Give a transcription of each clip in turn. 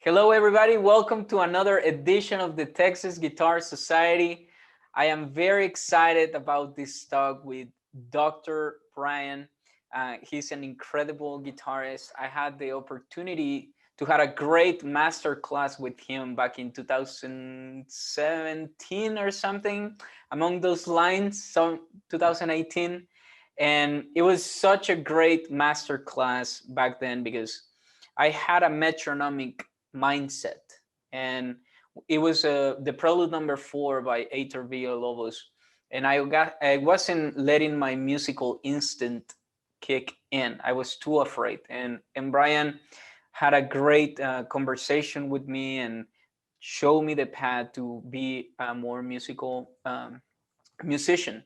Hello, everybody. Welcome to another edition of the Texas Guitar Society. I am very excited about this talk with Dr. Bryan. He's an incredible guitarist. I had the opportunity to have a great master class with him back in 2017 or something, among those lines, so 2018. And it was such a great master class back then because I had a metronomic mindset, and it was the Prelude Number 4 by Heitor Villalobos, and I wasn't letting my musical instinct kick in. I was too afraid, and Bryan had a great conversation with me and showed me the path to be a more musical musician.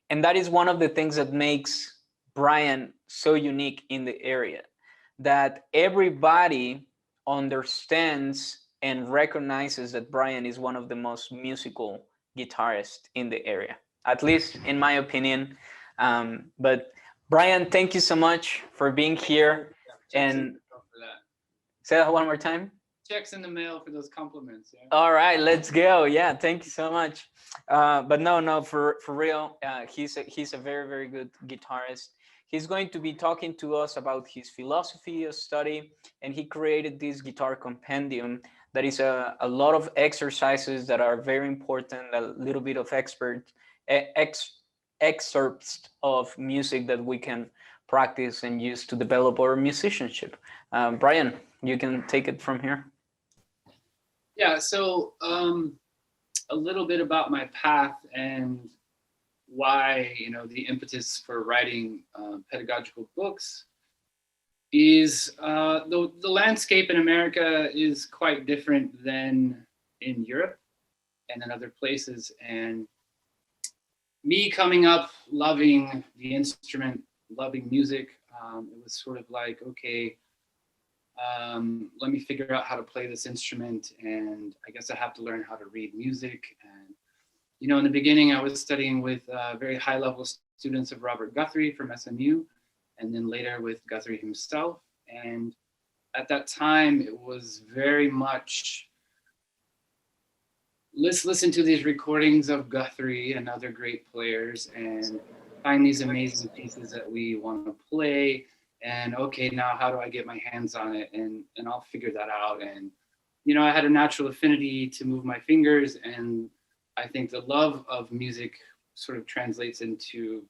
And that is one of the things that makes Bryan so unique in the area, that everybody understands and recognizes that Bryan is one of the most musical guitarists in the area, at least in my opinion. But Bryan, thank you so much for being here. And say that one more time. Checks in the mail for those compliments. Yeah? All right, let's go. Yeah, thank you so much. But no, for real, he's a very, very good guitarist. He's going to be talking to us about his philosophy of study, and he created this guitar compendium that is a lot of exercises that are very important, a little bit of excerpts of music that we can practice and use to develop our musicianship. Bryan, you can take it from here. Yeah, so a little bit about my path and why, the impetus for writing pedagogical books is the landscape in America is quite different than in Europe and in other places. And me coming up loving the instrument, loving music, it was sort of like, okay, let me figure out how to play this instrument, and I guess I have to learn how to read music. And in the beginning I was studying with very high level students of Robert Guthrie from SMU, and then later with Guthrie himself. And at that time it was very much, let's listen to these recordings of Guthrie and other great players and find these amazing pieces that we want to play. And okay, now how do I get my hands on it? And I'll figure that out. And, I had a natural affinity to move my fingers. And I think the love of music sort of translates into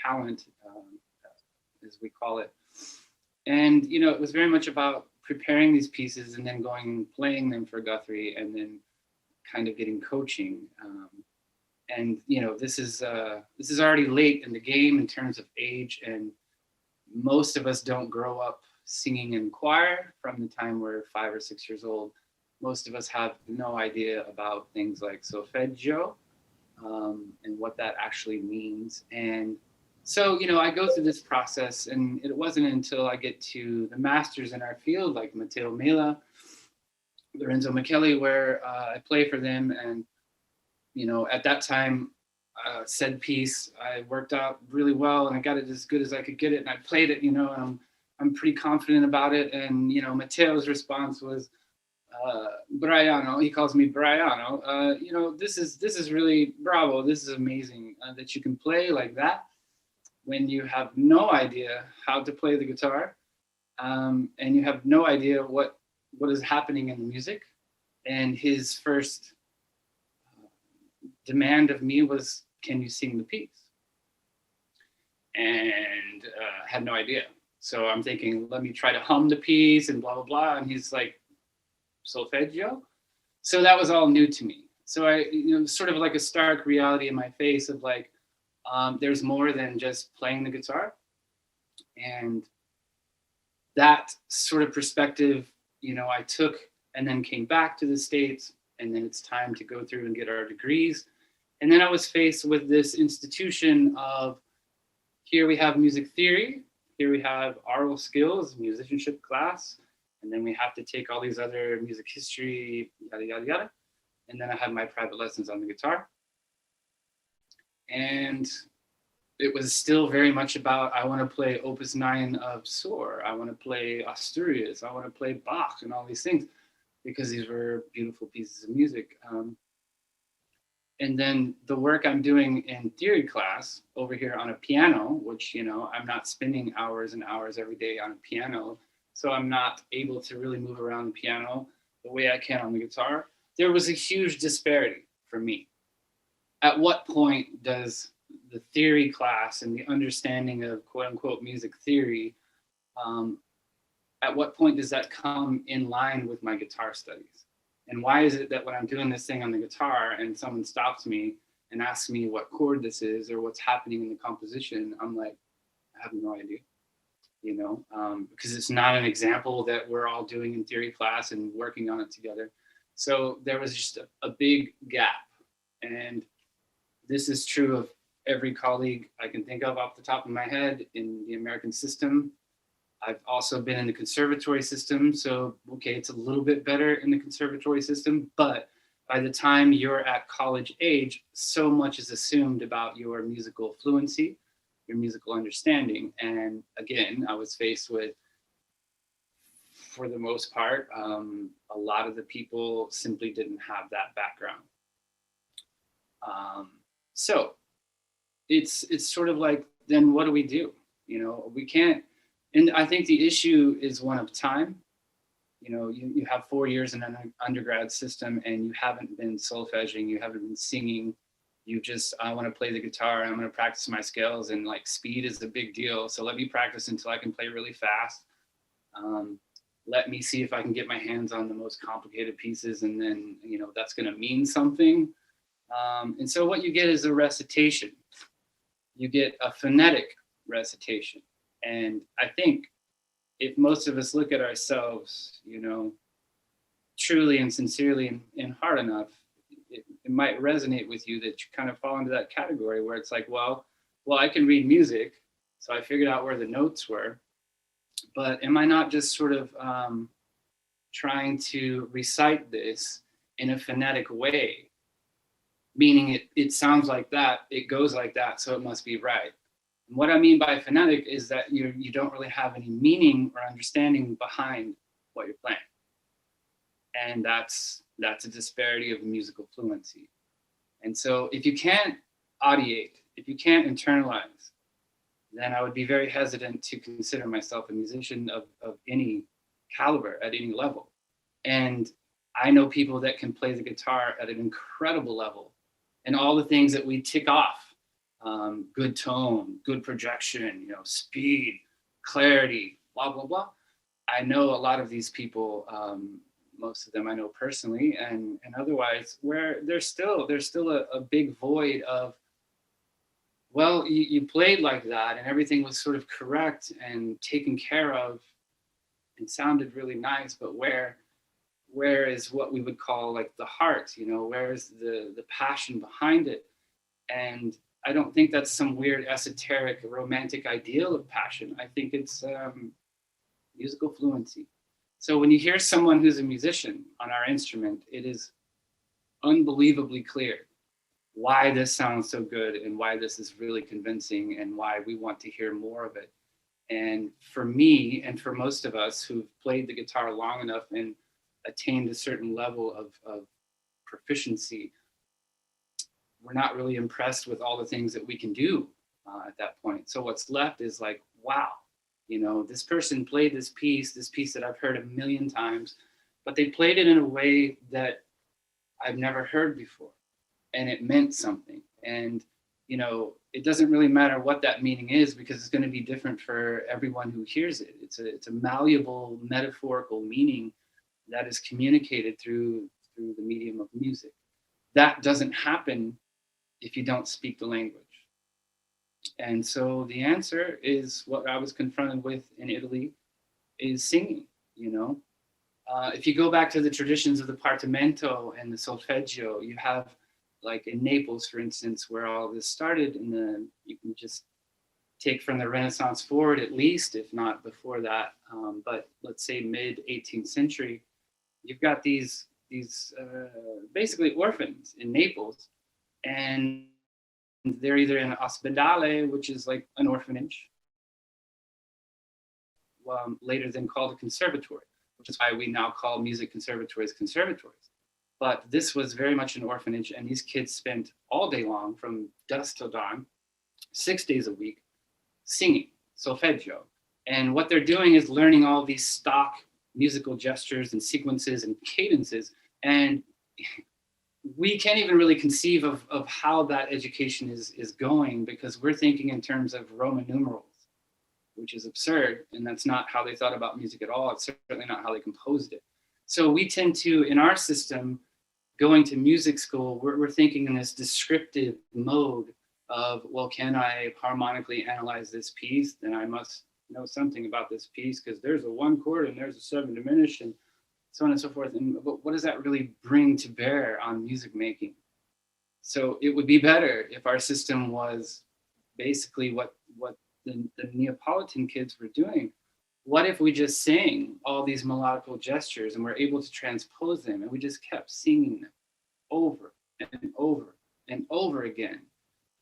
talent, as we call it. And, it was very much about preparing these pieces and then going and playing them for Guthrie and then kind of getting coaching. And, this is already late in the game in terms of age, and most of us don't grow up singing in choir from the time we're 5 or 6 years old. Most of us have no idea about things like solfeggio and what that actually means. And so, I go through this process, and it wasn't until I get to the masters in our field, like Matteo Mela, Lorenzo Micheli, where I play for them. And, at that time, said piece, I worked out really well, and I got it as good as I could get it, and I played it, and I'm pretty confident about it. And Matteo's response was, Braiano, he calls me Braiano, this is really bravo, this is amazing that you can play like that when you have no idea how to play the guitar, and you have no idea what is happening in the music. And his first demand of me was, can you sing the piece? And had no idea. So I'm thinking, let me try to hum the piece and blah, blah, blah. And he's like, solfeggio? So that was all new to me. So I, sort of like a stark reality in my face of like, there's more than just playing the guitar. And that sort of perspective, I took and then came back to the States, and then it's time to go through and get our degrees. And then I was faced with this institution of, here we have music theory, here we have oral skills, musicianship class, and then we have to take all these other music history, yada, yada, yada. And then I had my private lessons on the guitar. And it was still very much about, I want to play Opus 9 of Sohr, I want to play Asturias, I want to play Bach and all these things. because these were beautiful pieces of music. And then the work I'm doing in theory class over here on a piano, which, you know, I'm not spending hours and hours every day on a piano, so I'm not able to really move around the piano the way I can on the guitar. There was a huge disparity for me. At what point does the theory class and the understanding of quote unquote music theory, um, at what point does that come in line with my guitar studies? And why is it that when I'm doing this thing on the guitar and someone stops me and asks me what chord this is or what's happening in the composition, I'm like, I have no idea, you know, because it's not an example that we're all doing in theory class and working on it together. So there was just a big gap. And this is true of every colleague I can think of off the top of my head in the American system. I've also been in the conservatory system, so okay, it's a little bit better in the conservatory system, but by the time you're at college age, so much is assumed about your musical fluency, your musical understanding. And again, I was faced with, for the most part, a lot of the people simply didn't have that background. So it's sort of like, then what do we do? You know, we can't. And I think the issue is one of time. You know, you have 4 years in an undergrad system and you haven't been solfeging, you haven't been singing. You just, I want to play the guitar, I'm going to practice my scales, and like speed is a big deal. So let me practice until I can play really fast. Let me see if I can get my hands on the most complicated pieces, and then, you know, that's going to mean something. And so what you get is a recitation. You get a phonetic recitation. And I think if most of us look at ourselves, you know, truly and sincerely and hard enough, it might resonate with you that you kind of fall into that category where it's like, well, I can read music, so I figured out where the notes were, but am I not just sort of trying to recite this in a phonetic way, meaning it sounds like that, it goes like that, so it must be right. And what I mean by phonetic is that you don't really have any meaning or understanding behind what you're playing. And that's a disparity of musical fluency. And so if you can't audiate, if you can't internalize, then I would be very hesitant to consider myself a musician of any caliber at any level. And I know people that can play the guitar at an incredible level, and all the things that we tick off, good tone, good projection, you know, speed, clarity, blah, blah, blah. I know a lot of these people, most of them I know personally and otherwise, where there's still a big void of, well, you played like that and everything was sort of correct and taken care of and sounded really nice, but where is what we would call like the heart, you know, where is the passion behind it? And I don't think that's some weird esoteric romantic ideal of passion. I think it's musical fluency. So when you hear someone who's a musician on our instrument, it is unbelievably clear why this sounds so good and why this is really convincing and why we want to hear more of it. And for me, and for most of us who've played the guitar long enough and attained a certain level of proficiency, we're not really impressed with all the things that we can do at that point. So what's left is like, wow, you know, this person played this piece that I've heard a million times, but they played it in a way that I've never heard before. And it meant something. And, you know, it doesn't really matter what that meaning is, because it's going to be different for everyone who hears it. It's a malleable metaphorical meaning that is communicated through the medium of music. That doesn't happen if you don't speak the language. And so the answer is what I was confronted with in Italy, is singing, you know. If you go back to the traditions of the partimento and the solfeggio, you have, like in Naples, for instance, where all this started, you can just take from the Renaissance forward, at least, if not before that, but let's say mid 18th century, you've got these basically orphans in Naples, and they're either in ospedale, which is like an orphanage, later then called a conservatory. which is why we now call music conservatories conservatories. But this was very much an orphanage, and these kids spent all day long, from dusk till dawn, 6 days a week, singing solfeggio. And what they're doing is learning all these stock musical gestures and sequences and cadences. And we can't even really conceive of how that education is going, because we're thinking in terms of Roman numerals, which is absurd. And that's not how they thought about music at all. It's certainly not how they composed it. So we tend to, in our system, going to music school, we're thinking in this descriptive mode of, well, can I harmonically analyze this piece? Then I must know something about this piece, because there's a 1 chord and there's a 7 diminished and so on and so forth. And what does that really bring to bear on music making? So it would be better if our system was basically what the Neapolitan kids were doing. What if we just sang all these melodical gestures and we're able to transpose them, and we just kept singing them over and over and over again,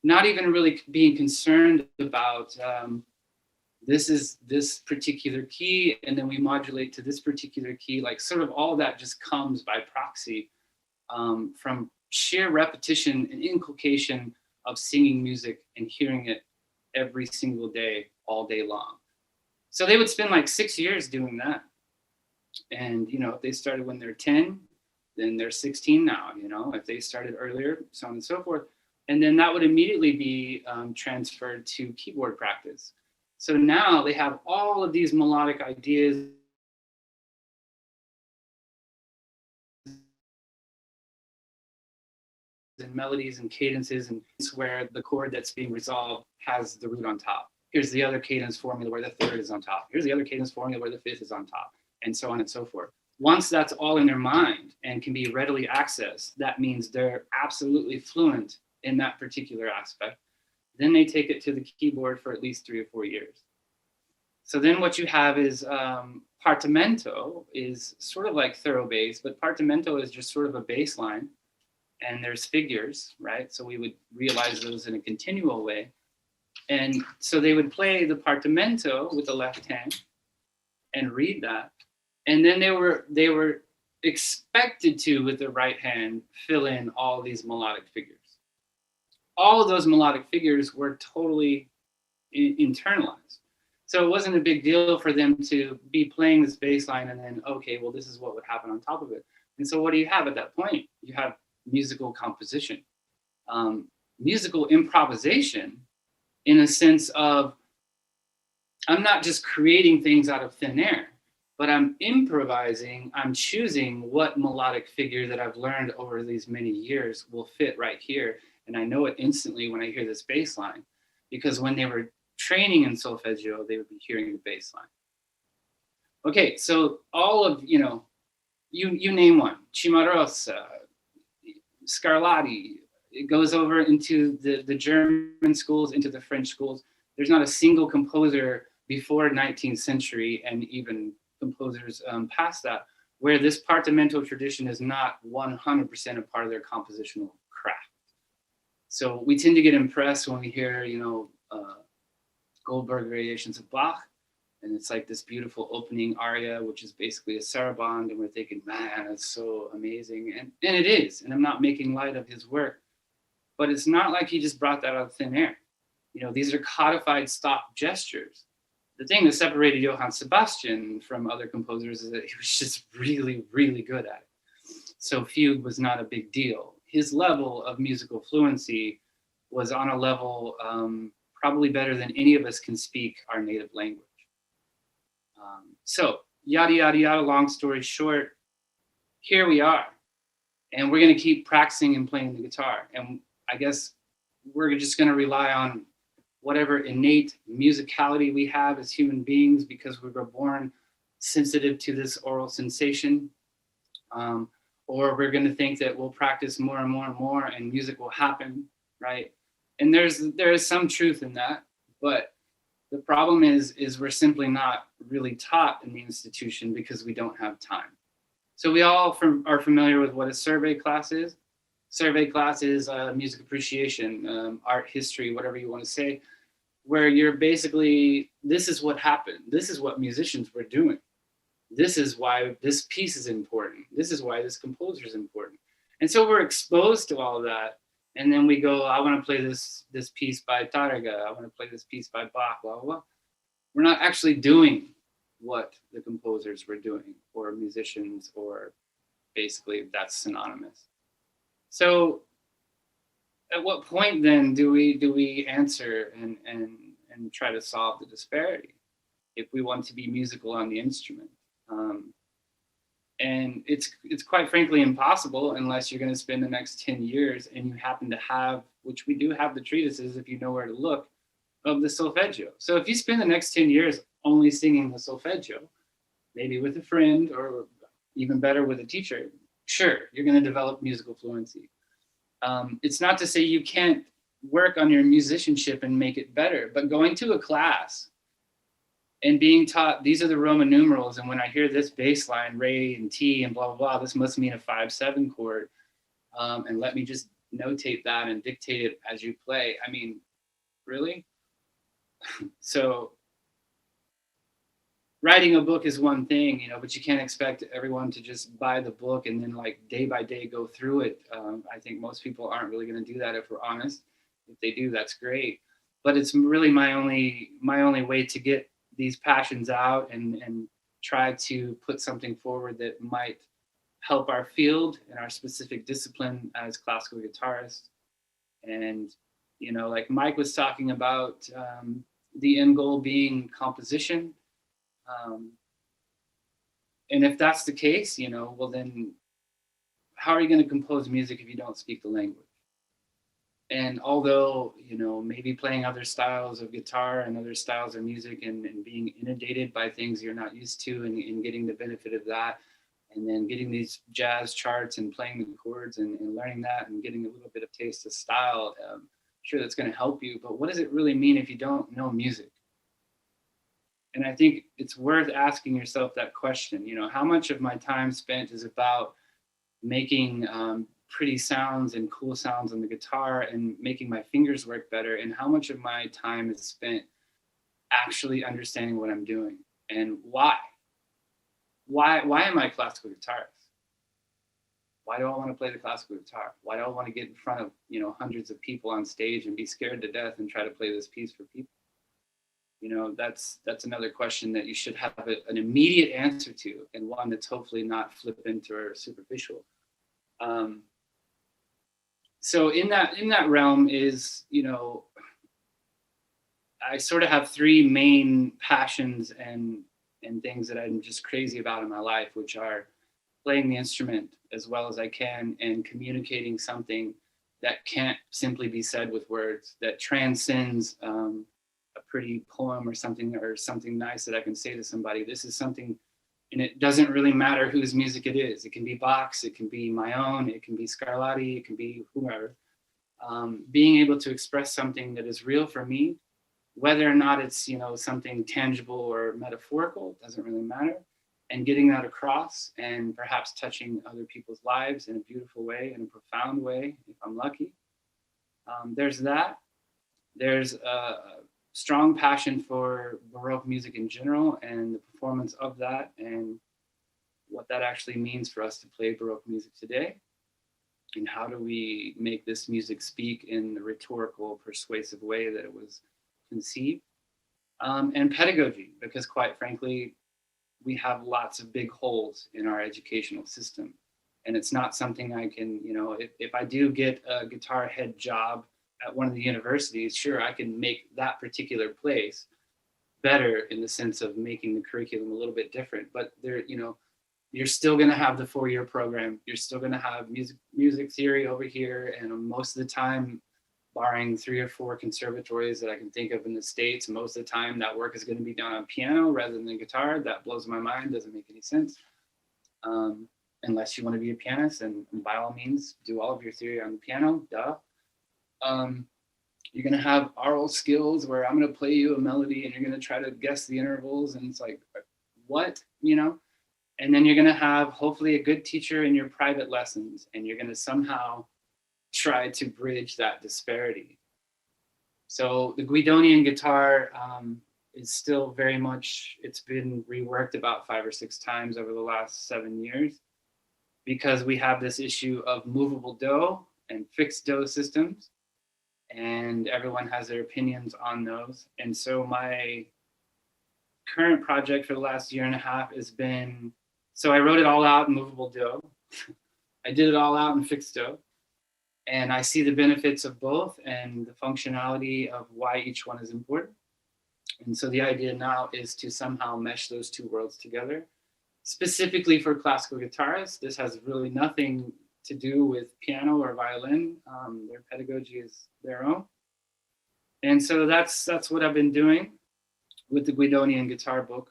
not even really being concerned about this is this particular key, and then we modulate to this particular key. Like, sort of all that just comes by proxy from sheer repetition and inculcation of singing music and hearing it every single day, all day long. So they would spend like 6 years doing that. And, you know, if they started when they're 10, then they're 16 now, you know, if they started earlier, so on and so forth. And then that would immediately be transferred to keyboard practice. So now they have all of these melodic ideas and melodies and cadences, and it's where the chord that's being resolved has the root on top. Here's the other cadence formula where the third is on top. Here's the other cadence formula where the fifth is on top, and so on and so forth. Once that's all in their mind and can be readily accessed, that means they're absolutely fluent in that particular aspect. Then they take it to the keyboard for at least 3 or 4 years. So then what you have is partimento is sort of like thorough bass, but partimento is just sort of a bass line, and there's figures, right? So we would realize those in a continual way. And so they would play the partimento with the left hand and read that. And then they were expected to, with the right hand, fill in all these melodic figures. All of those melodic figures were totally internalized. So it wasn't a big deal for them to be playing this bass line and then, okay, well, this is what would happen on top of it. And so what do you have at that point? You have musical composition, musical improvisation, in a sense of, I'm not just creating things out of thin air, but I'm improvising, I'm choosing what melodic figure that I've learned over these many years will fit right here. And I know it instantly when I hear this bass line, because when they were training in solfeggio, they would be hearing the bass line. Okay, so all of, you know, you name one, Cimarosa, Scarlatti, it goes over into the German schools, into the French schools. There's not a single composer before 19th century, and even composers past that, where this partimento tradition is not 100% a part of their compositional craft. So we tend to get impressed when we hear, you know, Goldberg variations of Bach, and it's like this beautiful opening aria, which is basically a saraband, and we're thinking, man, that's so amazing. And it is, and I'm not making light of his work, but it's not like he just brought that out of thin air. You know, these are codified stock gestures. The thing that separated Johann Sebastian from other composers is that he was just really, really good at it. So fugue was not a big deal. His level of musical fluency was on a level probably better than any of us can speak our native language. So yada, yada, yada, long story short, here we are. And we're gonna keep practicing and playing the guitar. And I guess we're just gonna rely on whatever innate musicality we have as human beings, because we were born sensitive to this oral sensation. Or we're gonna think that we'll practice more and more and more and music will happen, right? And there is some truth in that, but the problem is we're simply not really taught in the institution because we don't have time. So we all are familiar with what a survey class is. Survey class is music appreciation, art history, whatever you want to say, where you're basically, this is what happened. This is what musicians were doing. this is why this piece is important. This is why this composer is important. And so we're exposed to all of that. And then we go, I want to play this piece by Tárrega. I want to play this piece by Bach, blah, blah, blah. We're not actually doing what the composers were doing, or musicians, or basically that's synonymous. So at what point then do we answer and try to solve the disparity if we want to be musical on the instrument? And it's quite frankly impossible unless you're going to spend the next 10 years and you happen to have, which we do have the treatises if you know where to look, of the solfeggio. So if you spend the next 10 years only singing the solfeggio, maybe with a friend or even better with a teacher, sure, you're going to develop musical fluency. It's not to say you can't work on your musicianship and make it better, but going to a class and being taught these are the Roman numerals, and when I hear this bass line, re and T and blah, blah, blah, this must mean a 5/7 chord, and let me just notate that and dictate it as you play. I mean, really? So writing a book is one thing, you know, but you can't expect everyone to just buy the book and then like day by day go through it. I think most people aren't really going to do that if we're honest. If they do, that's great. But it's really my only way to get these passions out and try to put something forward that might help our field and our specific discipline as classical guitarists. And, you know, like Mike was talking about, the end goal being composition. And if that's the case, you know, well then how are you going to compose music if you don't speak the language? And although, you know, maybe playing other styles of guitar and other styles of music and being inundated by things you're not used to and getting the benefit of that, and then getting these jazz charts and playing the chords and learning that and getting a little bit of taste of style, sure, that's going to help you. But what does it really mean if you don't know music? And I think it's worth asking yourself that question. You know, how much of my time spent is about making pretty sounds and cool sounds on the guitar and making my fingers work better, and how much of my time is spent actually understanding what I'm doing and why am I a classical guitarist? Why do I want to play the classical guitar? Why do I want to get in front of, you know, hundreds of people on stage and be scared to death and try to play this piece for people? You know, that's another question that you should have an immediate answer to, and one that's hopefully not flippant or superficial. So in that realm is, you know, I sort of have three main passions and things that I'm just crazy about in my life, which are playing the instrument as well as I can and communicating something that can't simply be said with words, that transcends a pretty poem or something nice that I can say to somebody. This is something, and it doesn't really matter whose music it is. It can be Bach's, it can be my own, it can be Scarlatti, it can be whoever. Being able to express something that is real for me, whether or not it's, you know, something tangible or metaphorical, doesn't really matter. And getting that across and perhaps touching other people's lives in a beautiful way, in a profound way, if I'm lucky. There's that. There's a strong passion for Baroque music in general and the performance of that and what that actually means for us to play Baroque music today. And how do we make this music speak in the rhetorical, persuasive way that it was conceived? And pedagogy, because quite frankly, we have lots of big holes in our educational system. And it's not something I can, you know, if I do get a guitar head job at one of the universities, sure, I can make that particular place better in the sense of making the curriculum a little bit different. But there, you know, you're still going to have the 4-year program. You're still going to have music theory over here. And most of the time, barring 3 or 4 conservatories that I can think of in the States, most of the time that work is going to be done on piano rather than guitar. That blows my mind, doesn't make any sense. Unless you want to be a pianist, and by all means, do all of your theory on the piano, duh. You're going to have oral skills where I'm going to play you a melody and you're going to try to guess the intervals. And it's like, what, you know? And then you're going to have hopefully a good teacher in your private lessons, and you're going to somehow try to bridge that disparity. So the Guidonian guitar, is still very much, it's been reworked about 5 or 6 times over the last 7 years, because we have this issue of movable dough and fixed dough systems, and everyone has their opinions on those. And so my current project for the last year and a half has been, so I wrote it all out in movable dough. I did it all out in fixed dough. And I see the benefits of both and the functionality of why each one is important. And so the idea now is to somehow mesh those two worlds together. Specifically for classical guitarists, this has really nothing to do with piano or violin. Their pedagogy is their own. And so that's what I've been doing with the Guidonian guitar book.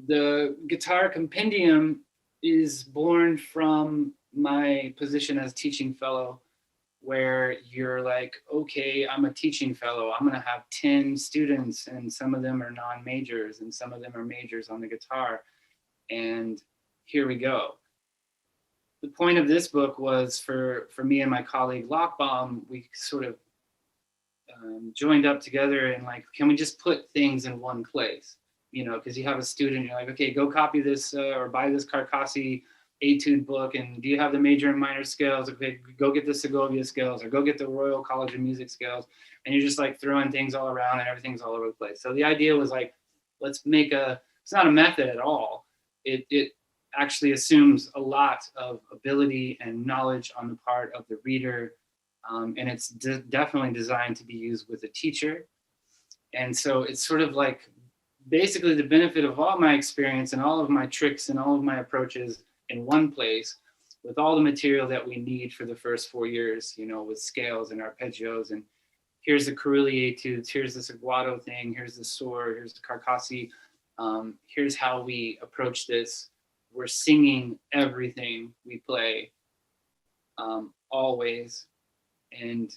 The guitar compendium is born from my position as teaching fellow, where you're like, okay, I'm a teaching fellow. I'm going to have 10 students, and some of them are non-majors, and some of them are majors on the guitar. And here we go. The point of this book was for me and my colleague Lockbaum, we sort of joined up together and like, can we just put things in one place? You know, because you have a student, you're like, okay, go copy this or buy this Carcassi etude book, and do you have the major and minor scales? Okay, go get the Segovia scales, or go get the Royal College of Music scales, and you're just like throwing things all around and everything's all over the place. So the idea was like, let's make it's not a method at all. It actually assumes a lot of ability and knowledge on the part of the reader, and it's definitely designed to be used with a teacher. And so it's sort of like basically the benefit of all my experience and all of my tricks and all of my approaches in one place, with all the material that we need for the first 4 years, you know, with scales and arpeggios, and here's the Carulli etudes, here's the Seguato thing, here's the Soar, here's the Carcassi, here's how we approach this. We're singing everything we play, always, and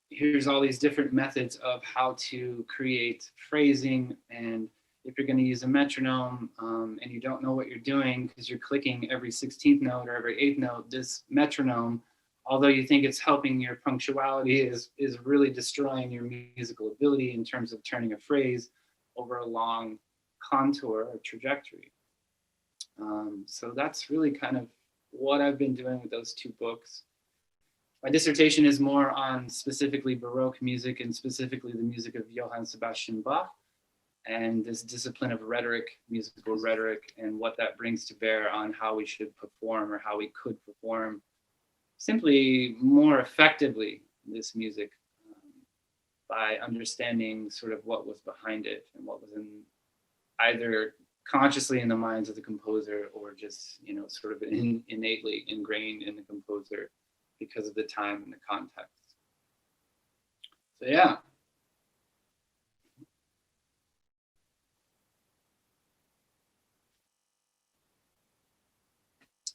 here's all these different methods of how to create phrasing. And if you're going to use a metronome and you don't know what you're doing because you're clicking every 16th note or every 8th note, this metronome, although you think it's helping your punctuality, is really destroying your musical ability in terms of turning a phrase over a long contour or trajectory. So that's really kind of what I've been doing with those two books. My dissertation is more on specifically Baroque music, and specifically the music of Johann Sebastian Bach, and this discipline of rhetoric, musical rhetoric, and what that brings to bear on how we should perform, or how we could perform simply more effectively this music, by understanding sort of what was behind it and what was in either consciously in the minds of the composer, or just, you know, sort of innately ingrained in the composer because of the time and the context. So yeah.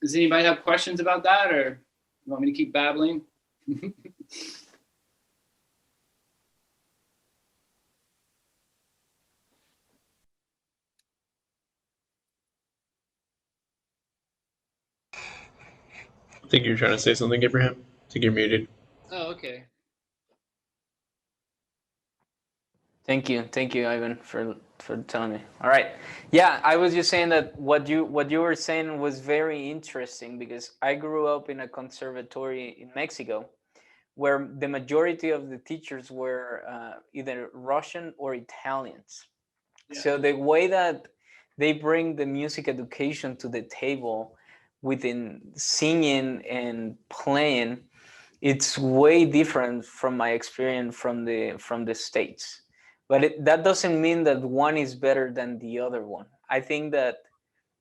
Does anybody have questions about that, or you want me to keep babbling? I think you're trying to say something, Abraham. I think you're muted. Oh, okay. Thank you, Ivan, for telling me. All right, yeah, I was just saying that what you were saying was very interesting, because I grew up in a conservatory in Mexico, where the majority of the teachers were either Russian or Italians. Yeah. So the way that they bring the music education to the table within singing and playing, it's way different from my experience from the States. But that doesn't mean that one is better than the other one. I think that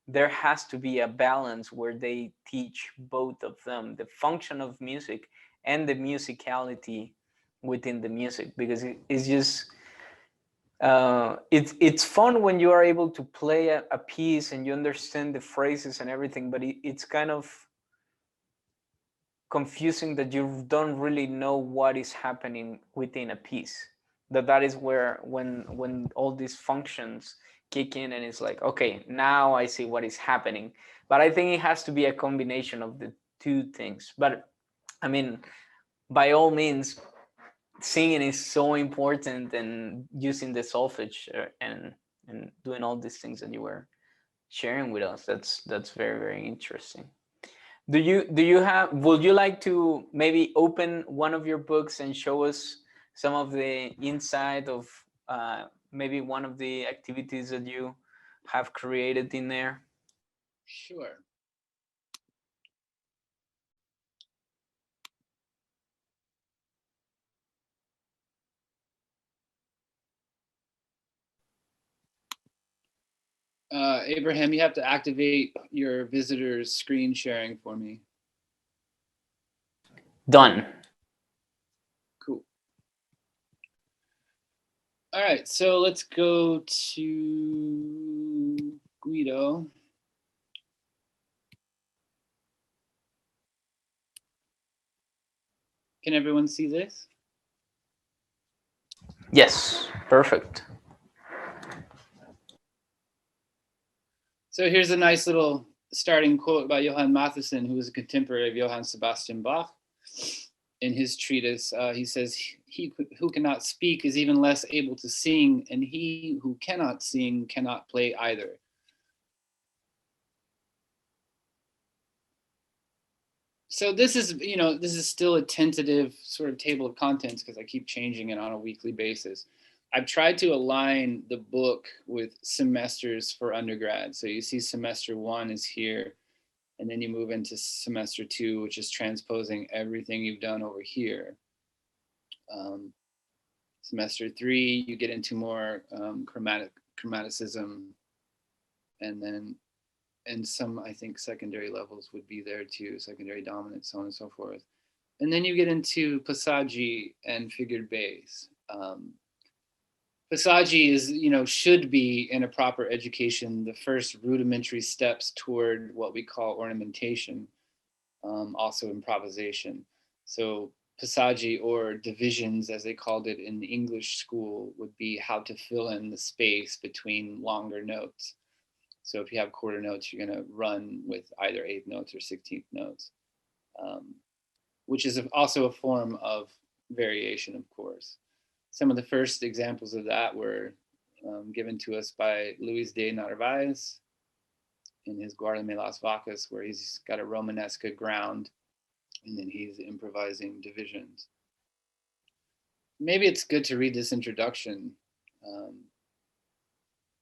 there has to be a balance where they teach both of them, the function of music and the musicality within the music, because it's just it's fun when you are able to play a piece and you understand the phrases and everything, but it's kind of confusing that you don't really know what is happening within a piece. That is where when all these functions kick in, and it's like, okay, now I see what is happening. But I think it has to be a combination of the two things. But I mean, by all means, singing is so important, and using the solfege, and doing all these things that you were sharing with us. That's very, very interesting. Do you have, would you like to maybe open one of your books and show us some of the inside of maybe one of the activities that you have created in there? Sure. Abraham, you have to activate your visitor's screen sharing for me. Done. Cool. All right, so let's go to Guido. Can everyone see this? Yes, perfect. So here's a nice little starting quote by Johann Mattheson, who was a contemporary of Johann Sebastian Bach. In his treatise, he says, "He who cannot speak is even less able to sing, and he who cannot sing cannot play either." So this is, this is still a tentative sort of table of contents because I keep changing it on a weekly basis. I've tried to align the book with semesters for undergrad. So you see semester 1 is here, and then you move into semester 2, which is transposing everything you've done over here. Semester 3, you get into more chromaticism, and then some, I think, secondary levels would be there too, secondary dominant, so on and so forth. And then you get into passaggi and figured bass. Passaggi is, should be in a proper education the first rudimentary steps toward what we call ornamentation, also improvisation. So passaggi, or divisions as they called it in the English school, would be how to fill in the space between longer notes. So if you have quarter notes, you're going to run with either eighth notes or 16th notes, which is also a form of variation, of course. Some of the first examples of that were given to us by Luis de Narvaez in his Guárdame las Vacas, where he's got a Romanesca ground, and then he's improvising divisions. Maybe it's good to read this introduction.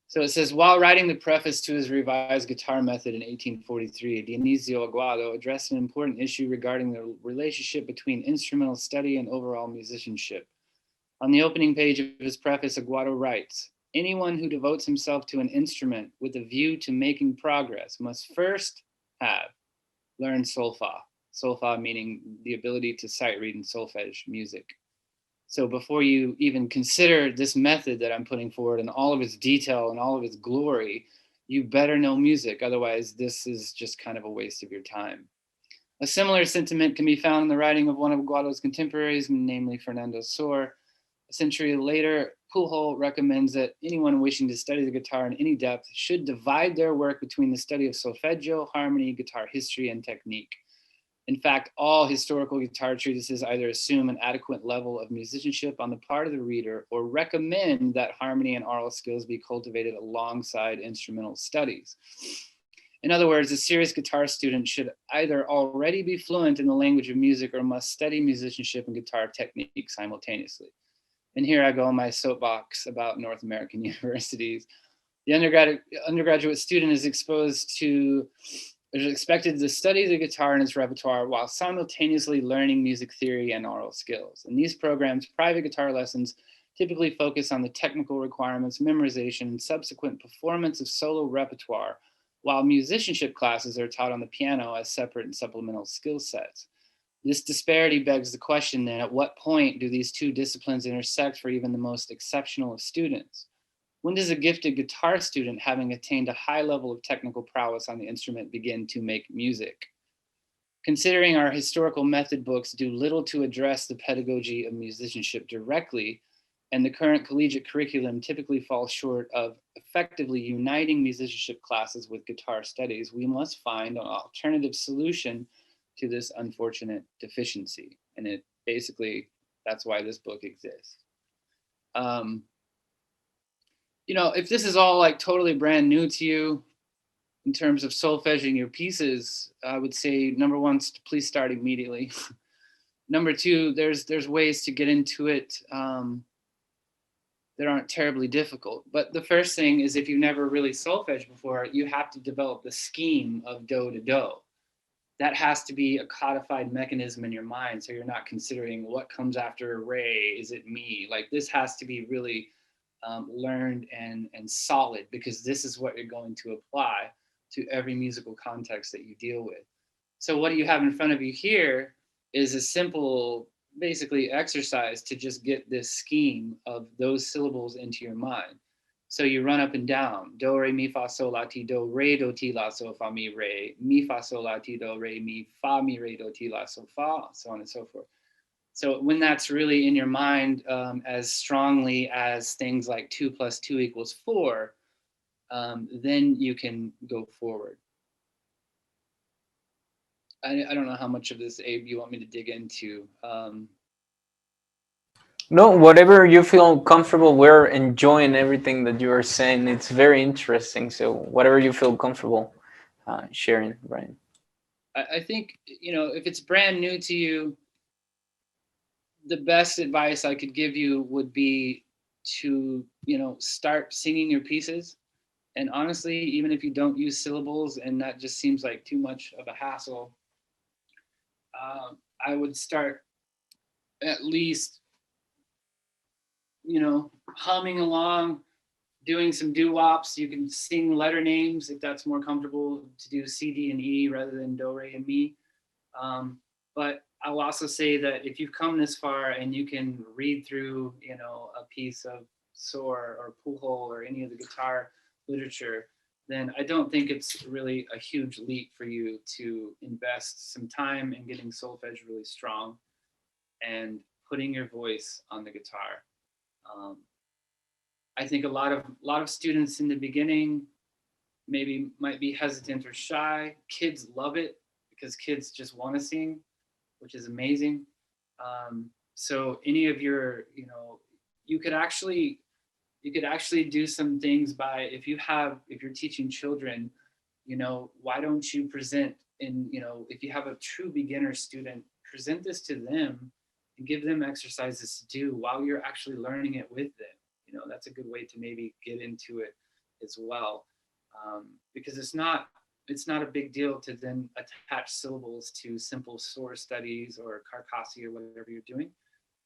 So it says, while writing the preface to his revised guitar method in 1843, Dionisio Aguado addressed an important issue regarding the relationship between instrumental study and overall musicianship. On the opening page of his preface, Aguado writes, "Anyone who devotes himself to an instrument with a view to making progress must first have learned solfa." Solfa meaning the ability to sight read and solfege music. So before you even consider this method that I'm putting forward in all of its detail and all of its glory, you better know music. Otherwise, this is just kind of a waste of your time. A similar sentiment can be found in the writing of one of Aguado's contemporaries, namely Fernando Sor. A century later, Pujol recommends that anyone wishing to study the guitar in any depth should divide their work between the study of solfeggio, harmony, guitar history, and technique. In fact, all historical guitar treatises either assume an adequate level of musicianship on the part of the reader or recommend that harmony and aural skills be cultivated alongside instrumental studies. In other words, a serious guitar student should either already be fluent in the language of music or must study musicianship and guitar technique simultaneously. And here I go on my soapbox about North American universities. The undergraduate student is expected to study the guitar in its repertoire while simultaneously learning music theory and aural skills. In these programs, private guitar lessons typically focus on the technical requirements, memorization, and subsequent performance of solo repertoire, while musicianship classes are taught on the piano as separate and supplemental skill sets. This disparity begs the question then, at what point do these two disciplines intersect for even the most exceptional of students? When does a gifted guitar student, having attained a high level of technical prowess on the instrument, begin to make music? Considering our historical method books do little to address the pedagogy of musicianship directly, and the current collegiate curriculum typically falls short of effectively uniting musicianship classes with guitar studies, we must find an alternative solution to this unfortunate deficiency. And it basically That's why this book exists. You know, if this is all like totally brand new to you in terms of solfeging your pieces, I would say number one, please start immediately. Number two, there's ways to get into it that aren't terribly difficult. But the first thing is, if you've never really solfeged before, you have to develop the scheme of do to do. That has to be a codified mechanism in your mind, so you're not considering what comes after re, is it mi? Like, this has to be really learned and solid, because this is what you're going to apply to every musical context that you deal with. So what you have in front of you here is a simple, basically, exercise to just get this scheme of those syllables into your mind. So you run up and down, do, re, mi, fa, sol, la, ti, do, re, do, ti, la, sol, fa, mi, fa, sol, la, ti, do, re, mi, fa, mi, re, do, ti, la, sol, fa, so on and so forth. So when that's really in your mind as strongly as things like 2 + 2 = 4, then you can go forward. I don't know how much of this, Abe, you want me to dig into. No, whatever you feel comfortable. We're enjoying everything that you are saying. It's very interesting. So whatever you feel comfortable sharing, Bryan. I think, you know, if it's brand new to you, the best advice I could give you would be to, you know, start singing your pieces. And honestly, even if you don't use syllables and that just seems like too much of a hassle, I would start at least, you know, humming along, doing some doo-wops. You can sing letter names if that's more comfortable to do C, D, and E rather than do, re, and mi. But I'll also say that if you've come this far and you can read through, you know, a piece of Sor or Pujol or any of the guitar literature, then I don't think it's really a huge leap for you to invest some time in getting solfege really strong and putting your voice on the guitar. I think a lot of students in the beginning maybe might be hesitant or shy. Kids love it because kids just want to sing, which is amazing. So any of your, you know, you could actually do some things by, if you're teaching children, you know, why don't you present in, you know, if you have a true beginner student, present this to them and give them exercises to do while you're actually learning it with them. You know, that's a good way to maybe get into it as well, because it's not a big deal to then attach syllables to simple Sor studies or Carcassi or whatever you're doing.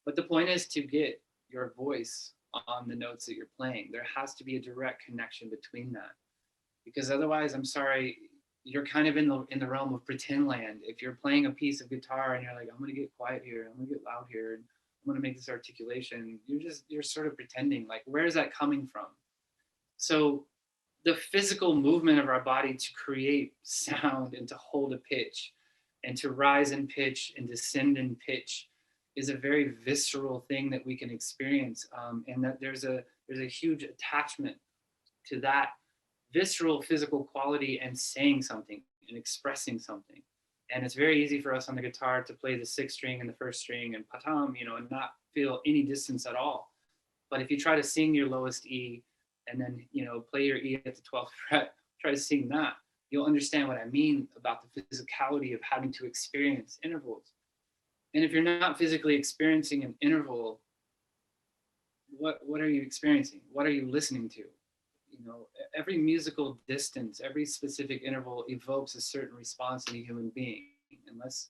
But the point is to get your voice on the notes that you're playing. There has to be a direct connection between that, because otherwise, I'm sorry, you're kind of in the realm of pretend land. If you're playing a piece of guitar and you're like, I'm gonna get quiet here, I'm gonna get loud here, and I'm gonna make this articulation, you're sort of pretending. Like, where is that coming from? So the physical movement of our body to create sound and to hold a pitch and to rise in pitch and descend in pitch is a very visceral thing that we can experience, and that there's a huge attachment to that visceral physical quality and saying something and expressing something. And it's very easy for us on the guitar to play the 6th string and the 1st string and patam, you know, and not feel any distance at all. But if you try to sing your lowest E and then, you know, play your E at the 12th fret, try to sing that, you'll understand what I mean about the physicality of having to experience intervals. And if you're not physically experiencing an interval, what are you experiencing? What are you listening to? You know, every musical distance, every specific interval evokes a certain response in a human being. Unless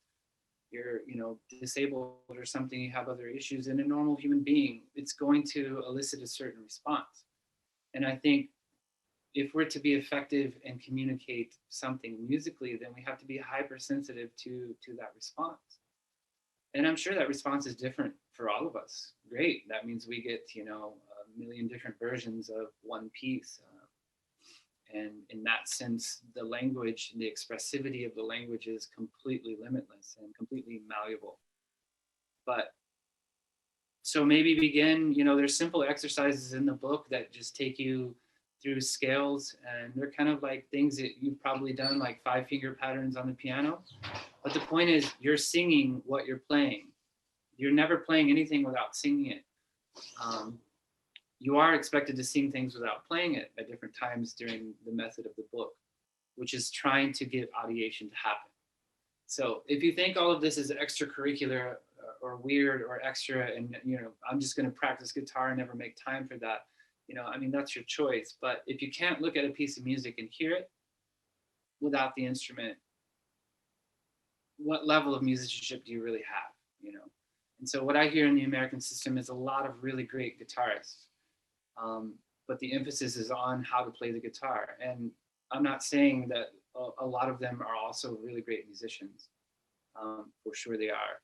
you're, you know, disabled or something, you have other issues, in a normal human being, it's going to elicit a certain response. And I think if we're to be effective and communicate something musically, then we have to be hypersensitive to that response. And I'm sure that response is different for all of us. Great. That means we get, you know, a million different versions of one piece. And in that sense, the language, the expressivity of the language is completely limitless and completely malleable. But so maybe begin, you know, there's simple exercises in the book that just take you through scales, and they're kind of like things that you've probably done, like 5-finger patterns on the piano. But the point is, you're singing what you're playing. you're never playing anything without singing it. You are expected to sing things without playing it at different times during the method of the book, which is trying to get audiation to happen. So if you think all of this is extracurricular or weird or extra, and I'm just going to practice guitar and never make time for that, I mean, that's your choice. But if you can't look at a piece of music and hear it without the instrument, what level of musicianship do you really have? And so what I hear in the American system is a lot of really great guitarists, but the emphasis is on how to play the guitar. And I'm not saying that a lot of them are also really great musicians. For sure they are.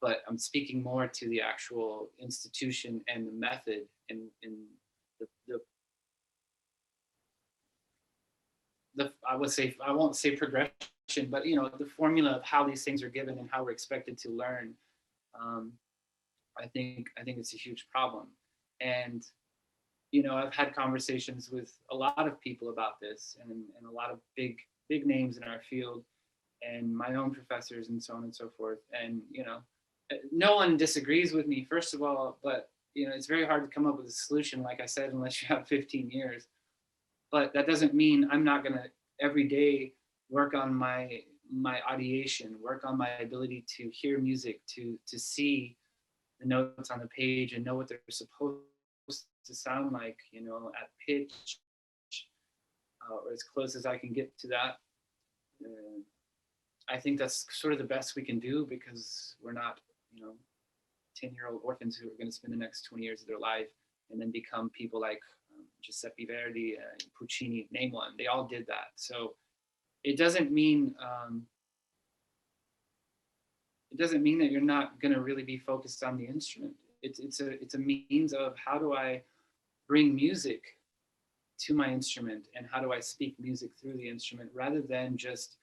But I'm speaking more to the actual institution and the method and I won't say progression, but the formula of how these things are given and how we're expected to learn. I think it's a huge problem. And I've had conversations with a lot of people about this, and a lot of big names in our field, and my own professors and so on and so forth. And no one disagrees with me, first of all, but it's very hard to come up with a solution, like I said, unless you have 15 years. But that doesn't mean I'm not going to every day work on my ideation, work on my ability to hear music, to see the notes on the page and know what they're supposed to sound like, at pitch, or as close as I can get to that. I think that's sort of the best we can do, because we're not, 10-year-old orphans who are going to spend the next 20 years of their life and then become people like Giuseppe Verdi, Puccini, name one. They all did that. So it doesn't mean that you're not going to really be focused on the instrument. It's a means of, how do I bring music to my instrument, and how do I speak music through the instrument, rather than just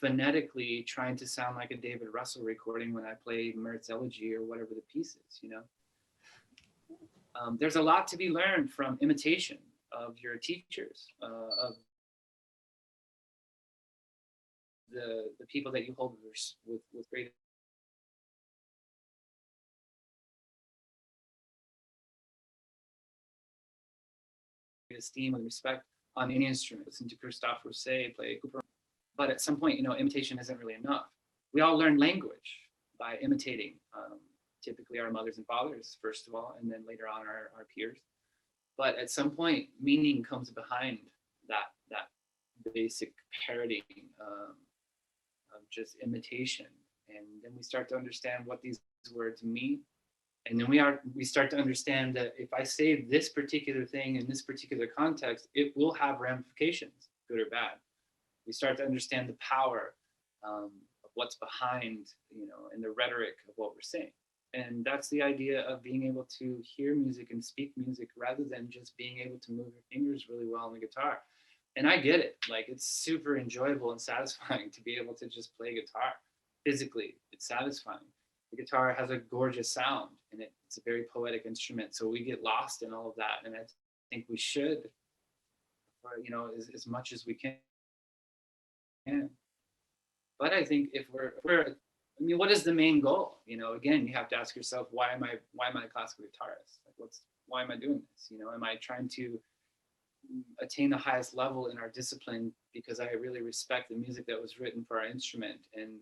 phonetically trying to sound like a David Russell recording when I play Mertz Elegy or whatever the piece is. There's a lot to be learned from imitation of your teachers, of the people that you hold with great esteem and respect on any instrument. Listen to Christophe Rousset play Cooper. But at some point, imitation isn't really enough. We all learn language by imitating, typically our mothers and fathers, first of all, and then later on our peers. But at some point, meaning comes behind that basic parodying of just imitation. And then we start to understand what these words mean. And then we start to understand that if I say this particular thing in this particular context, it will have ramifications, good or bad. We start to understand the power of what's behind, and the rhetoric of what we're saying. And that's the idea of being able to hear music and speak music, rather than just being able to move your fingers really well on the guitar. And I get it. Like, it's super enjoyable and satisfying to be able to just play guitar. Physically, it's satisfying. The guitar has a gorgeous sound, and it's a very poetic instrument. So we get lost in all of that. And I think we should, as much as we can. But I think if what is the main goal? Again, you have to ask yourself, why am I a classical guitarist? Like, why am I doing this? Am I trying to attain the highest level in our discipline because I really respect the music that was written for our instrument, and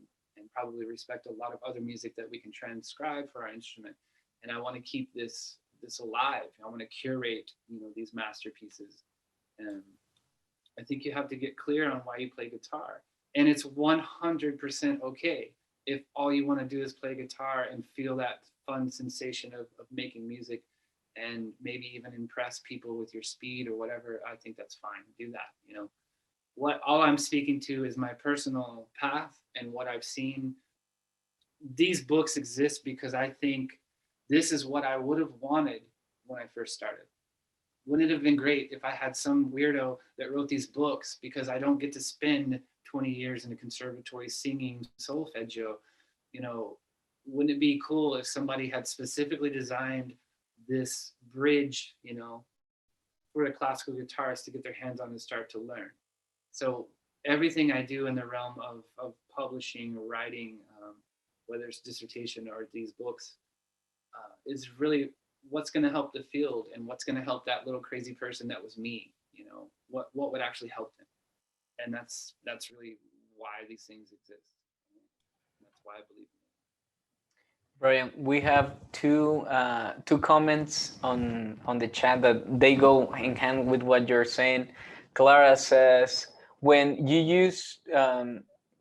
probably respect a lot of other music that we can transcribe for our instrument, and I want to keep this alive. I want to curate, these masterpieces. And I think you have to get clear on why you play guitar. And it's 100% okay if all you want to do is play guitar and feel that fun sensation of making music, and maybe even impress people with your speed or whatever. I think that's fine. Do that. All I'm speaking to is my personal path and what I've seen. These books exist because I think this is what I would have wanted when I first started. Wouldn't it have been great if I had some weirdo that wrote these books, because I don't get to spend 20 years in a conservatory singing solfeggio? Wouldn't it be cool if somebody had specifically designed this bridge, for a classical guitarist to get their hands on and start to learn? So everything I do in the realm of publishing or writing, whether it's dissertation or these books, is really what's going to help the field and what's going to help that little crazy person that was me. You know, what would actually help them, and that's really why these things exist. That's why I believe in it. Bryan, we have two comments on the chat that they go in hand with what you're saying. Clara says, when you use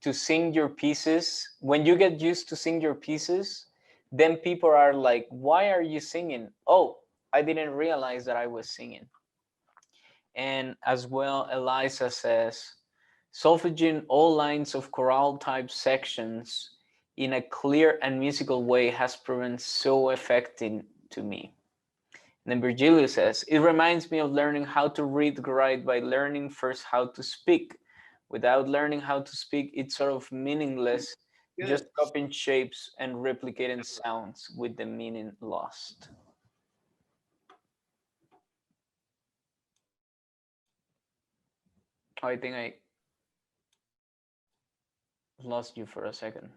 to sing your pieces, when you get used to sing your pieces, then people are like, why are you singing? Oh, I didn't realize that I was singing. And as well, Eliza says, solfeging all lines of chorale type sections in a clear and musical way has proven so effective to me. And then Virgilio says, it reminds me of learning how to read right by learning first how to speak. Without learning how to speak, it's sort of meaningless, Good. just copying shapes and replicating sounds with the meaning lost. Oh, I think I lost you for a second.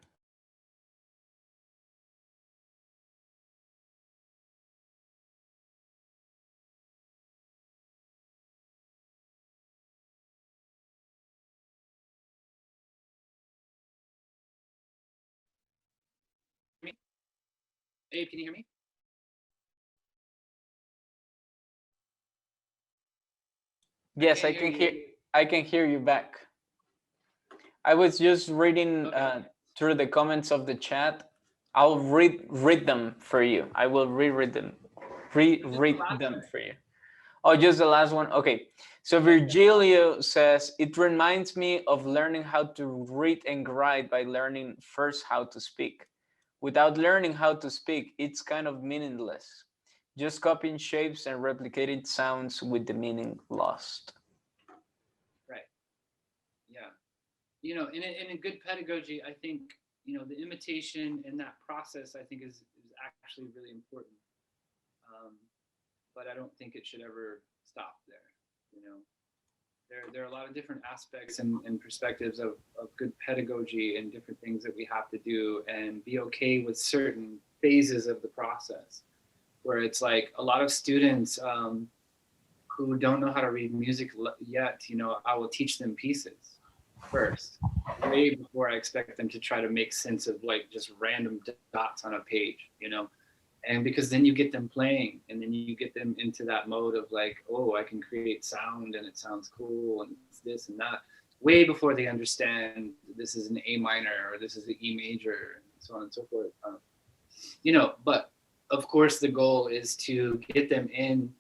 Abe, can you hear me? Yes, I can hear. I can hear you back. I was just reading through the comments of the chat. I'll read them for you. I will reread them. Reread them for you. Oh, just the last one. Okay. So Virgilio says, it reminds me of learning how to read and write by learning first how to speak. Without learning how to speak, it's kind of meaningless. Just copying shapes and replicating sounds with the meaning lost. Right. Yeah. You know, in a good pedagogy, I think, you know, the imitation and that process, I think, is actually really important. But I don't think it should ever stop there. You know, there are a lot of different aspects and perspectives of good pedagogy and different things that we have to do, and be okay with certain phases of the process, where it's like a lot of students who don't know how to read music yet, you know, I will teach them pieces first, way before I expect them to try to make sense of like just random dots on a page, you know. And because then you get them playing, and then you get them into that mode of like, oh, I can create sound and it sounds cool and it's this and that, way before they understand this is an A minor or this is an E major and so on and so forth. You know, but of course the goal is to get them in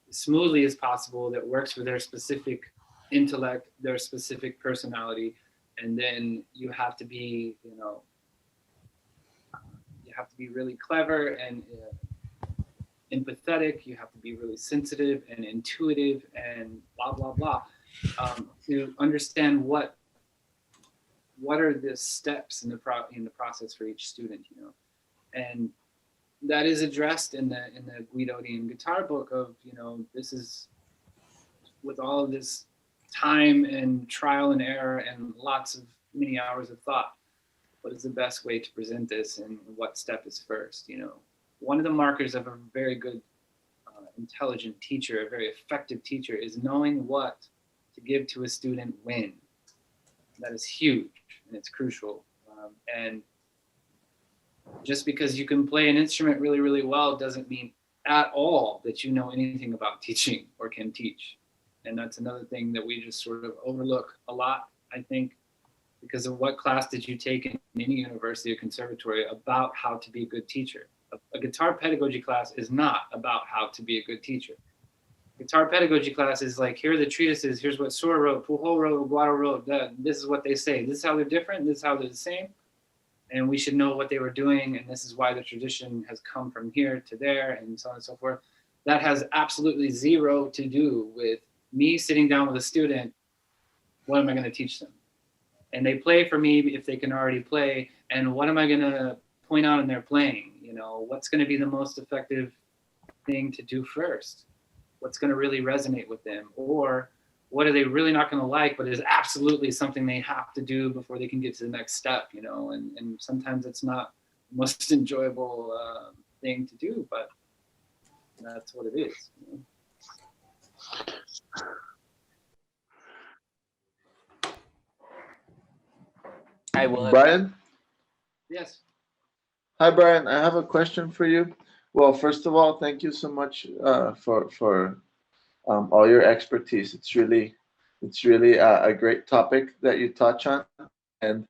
as smoothly as possible, that works for their specific intellect, their specific personality. And then you have to be, you know, you have to be really clever and empathetic. You have to be really sensitive and intuitive and blah blah blah, to understand what are the steps in the process for each student, you know. And that is addressed in the Guidodian guitar book of, you know, this is with all of this time and trial and error and lots of many hours of thought, what is the best way to present this and what step is first, you know. One of the markers of a very good intelligent teacher, a very effective teacher, is knowing what to give to a student when. That is huge and it's crucial. And just because you can play an instrument really, really well doesn't mean at all that you know anything about teaching or can teach. And that's another thing that we just sort of overlook a lot, I think, because of what class did you take in any university or conservatory about how to be a good teacher. A guitar pedagogy class is not about how to be a good teacher. Guitar pedagogy class is like, here are the treatises, here's what Sor wrote, Pujol wrote, Guado wrote, this is what they say, this is how they're different, this is how they're the same. And we should know what they were doing, and this is why the tradition has come from here to there, and so on and so forth. That has absolutely zero to do with me sitting down with a student. What am I going to teach them? And they play for me if they can already play. And what am I going to point out in their playing? You know, what's going to be the most effective thing to do first? What's going to really resonate with them? Or what are they really not going to like, but is absolutely something they have to do before they can get to the next step, you know, and sometimes it's not the most enjoyable thing to do, but that's what it is. You know? I will admit. Brian? Yes. Hi, Brian. I have a question for you. Well, first of all, thank you so much for all your expertise. It's really a great topic that you touch on, and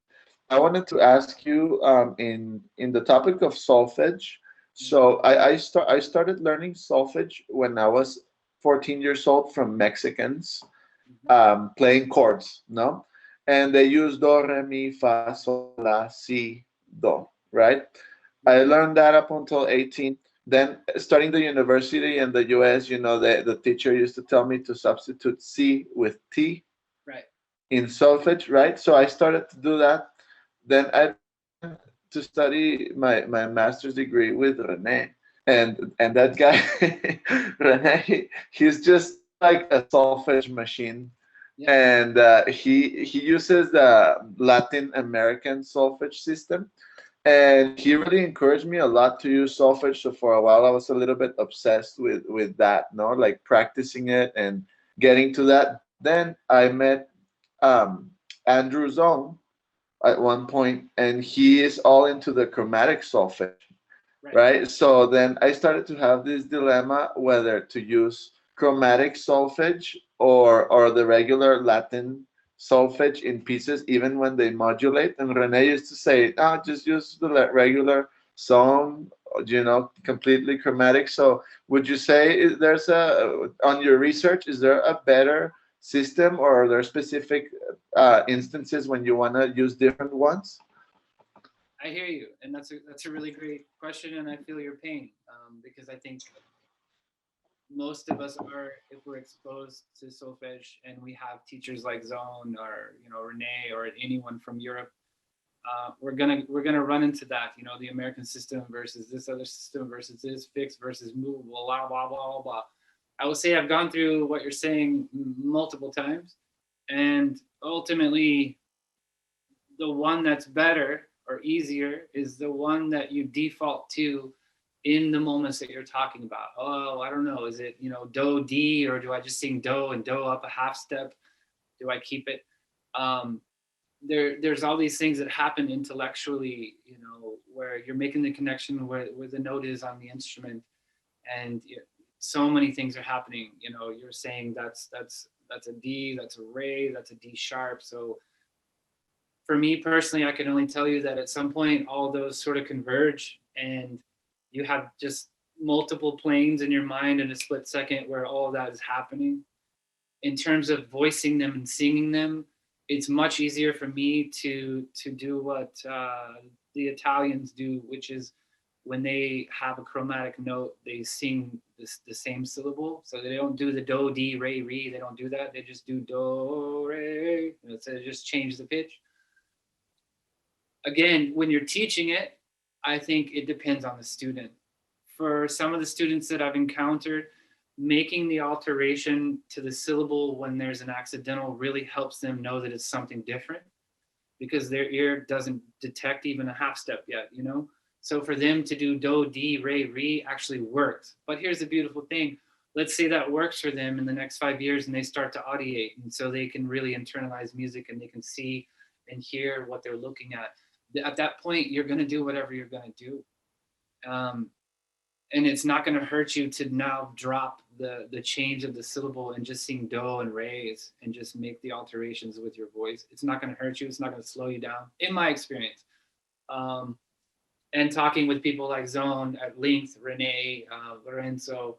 I wanted to ask you in the topic of solfege. So I started learning solfege when I was 14 years old from Mexicans playing chords, no? And they use do, re, mi, fa, sol, la, si, do, right? I learned that up until 18. Then starting the university in the US, the teacher used to tell me to substitute C with T Right. in solfege, right? So I started to do that. Then I began to study my master's degree with Rene. And that guy, Rene, he's just like a solfege machine. Yeah. And he uses the Latin American solfege system, and he really encouraged me a lot to use solfege. So for a while I was a little bit obsessed with that, no, like practicing it and getting to that. Then I met Andrew Zong at one point, and he is all into the chromatic solfege, Right. right? So then I started to have this dilemma whether to use chromatic solfege or the regular Latin solfege in pieces, even when they modulate. And Rene used to say, "Ah, just use the regular song, completely chromatic." So would you say there's on your research, is there a better system, or are there specific instances when you want to use different ones? I hear you, and that's a really great question, and I feel your pain because I think most of us are, if we're exposed to solfege and we have teachers like Zone or Renee or anyone from Europe, we're gonna run into that. You know, the American system versus this other system versus this fixed versus movable, blah blah blah blah blah. I will say I've gone through what you're saying multiple times, and ultimately the one that's better or easier is the one that you default to in the moments that you're talking about. Oh, I don't know. Is it, do D, or do I just sing do and do up a half step? Do I keep it? There's all these things that happen intellectually, where you're making the connection where the note is on the instrument, and so many things are happening. You're saying that's a D, that's a re, that's a D sharp. So for me personally, I can only tell you that at some point all those sort of converge, and you have just multiple planes in your mind in a split second where all of that is happening. In terms of voicing them and singing them, it's much easier for me to do what the Italians do, which is when they have a chromatic note, they sing the same syllable. So they don't do the do, di, re, re. They don't do that. They just do do, re. So they just change the pitch. Again, when you're teaching it, I think it depends on the student. For some of the students that I've encountered, making the alteration to the syllable when there's an accidental really helps them know that it's something different, because their ear doesn't detect even a half step yet, So for them to do do, di, re, re actually works. But here's the beautiful thing. Let's say that works for them in the next 5 years and they start to audiate. And so they can really internalize music and they can see and hear what they're looking at. At that point, you're going to do whatever you're going to do. And it's not going to hurt you to now drop the change of the syllable and just sing do and re's and just make the alterations with your voice. It's not going to hurt you. It's not going to slow you down, in my experience. And talking with people like Zone at length, Renee, Lorenzo,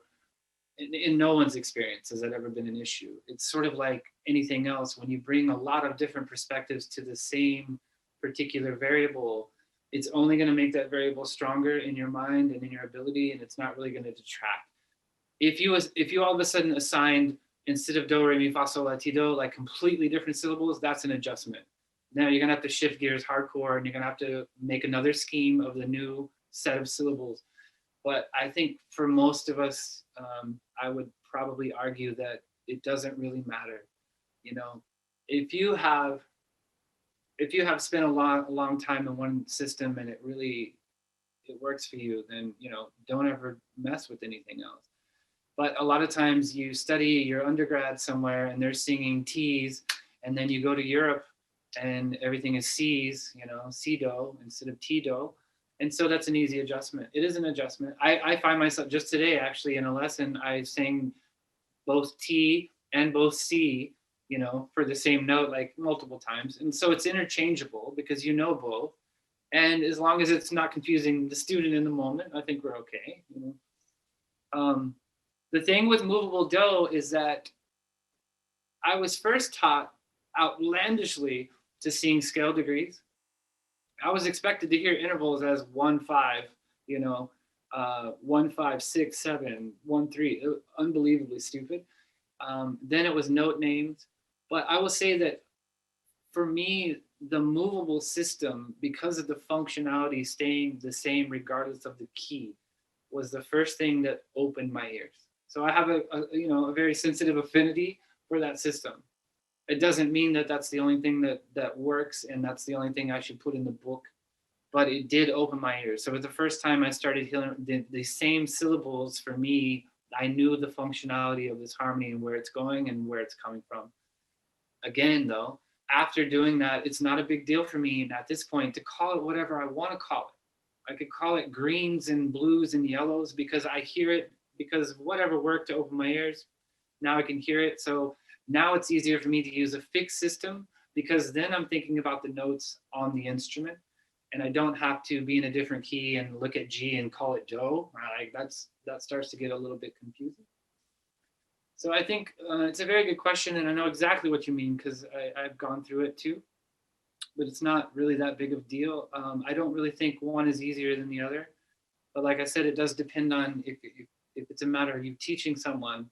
in no one's experience has that ever been an issue. It's sort of like anything else. When you bring a lot of different perspectives to the same particular variable, it's only going to make that variable stronger in your mind and in your ability, and it's not really going to detract. If you all of a sudden assigned, instead of do, re, mi, fa, sol, la, ti, do, like completely different syllables, that's an adjustment. Now you're going to have to shift gears hardcore, and you're going to have to make another scheme of the new set of syllables. But I think for most of us, I would probably argue that it doesn't really matter. You know, if you have spent a long time in one system and it works for you, then, you know, don't ever mess with anything else. But a lot of times you study your undergrad somewhere and they're singing T's, and then you go to Europe and everything is C's, you know, C-do instead of T-do. And so that's an easy adjustment. It is an adjustment. I find myself just today, actually, in a lesson, I sang both T and both C, you know, for the same note, like multiple times. And so it's interchangeable because you know both. And as long as it's not confusing the student in the moment, I think we're okay. You know, the thing with movable do is that I was first taught outlandishly to sing scale degrees. I was expected to hear intervals as 1-5, you know, 1-5-6-7, 1-3. Unbelievably stupid. Then it was note names, but I will say that for me, the movable system, because of the functionality staying the same regardless of the key, was the first thing that opened my ears. So I have a very sensitive affinity for that system. It doesn't mean that that's the only thing that works and that's the only thing I should put in the book, but it did open my ears. So it was the first time I started hearing the same syllables. For me, I knew the functionality of this harmony and where it's going and where it's coming from. Again, though, after doing that, it's not a big deal for me at this point to call it whatever I want to call it. I could call it greens and blues and yellows because I hear it, because whatever worked to open my ears, now I can hear it. So now it's easier for me to use a fixed system because then I'm thinking about the notes on the instrument and I don't have to be in a different key and look at G and call it do. Like that starts to get a little bit confusing. So I think it's a very good question, and I know exactly what you mean because I've gone through it too, but it's not really that big of a deal. I don't really think one is easier than the other, but like I said, it does depend on if it's a matter of you teaching someone.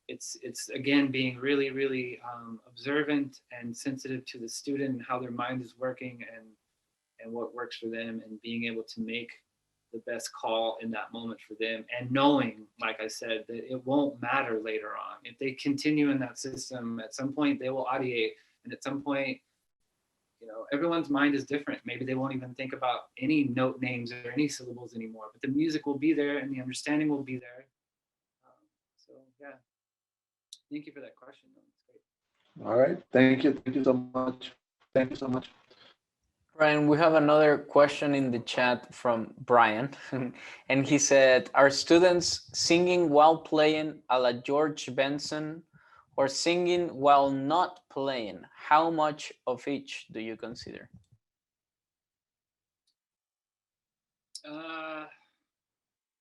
It's again being really, really observant and sensitive to the student and how their mind is working and what works for them, and being able to make the best call in that moment for them, and knowing, like I said, that it won't matter later on. If they continue in that system, at some point they will ideate, and at some point, you know, everyone's mind is different. Maybe they won't even think about any note names or any syllables anymore, but the music will be there and the understanding will be there. So yeah, thank you for that question. That's great. All right. Thank you. Thank you so much. Thank you so much. Brian, we have another question in the chat from Bryan, and he said, are students singing while playing a la George Benson or singing while not playing? How much of each do you consider?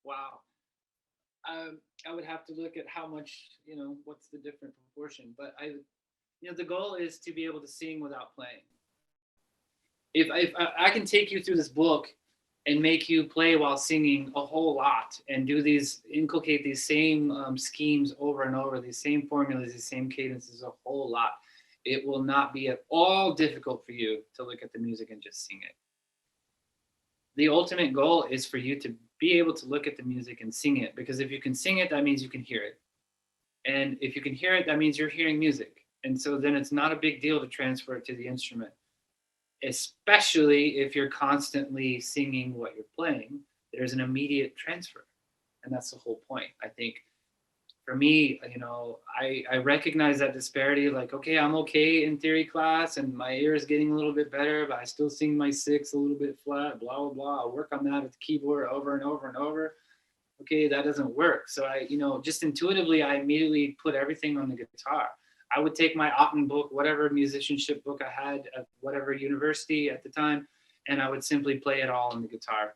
Wow. I would have to look at how much, you know, what's the different proportion, but the goal is to be able to sing without playing. If I can take you through this book and make you play while singing a whole lot and inculcate these same schemes over and over, these same formulas, these same cadences a whole lot, it will not be at all difficult for you to look at the music and just sing it. The ultimate goal is for you to be able to look at the music and sing it, because if you can sing it, that means you can hear it. And if you can hear it, that means you're hearing music. And so then it's not a big deal to transfer it to the instrument, especially if you're constantly singing what you're playing. There's an immediate transfer. And that's the whole point. I think for me, you know, I recognize that disparity. Like, okay, I'm okay in theory class and my ear is getting a little bit better, but I still sing my six a little bit flat, blah, blah, blah. I'll work on that at the keyboard over and over and over. Okay, that doesn't work. So just intuitively, I immediately put everything on the guitar. I would take my Otten book, whatever musicianship book I had at whatever university at the time, and I would simply play it all on the guitar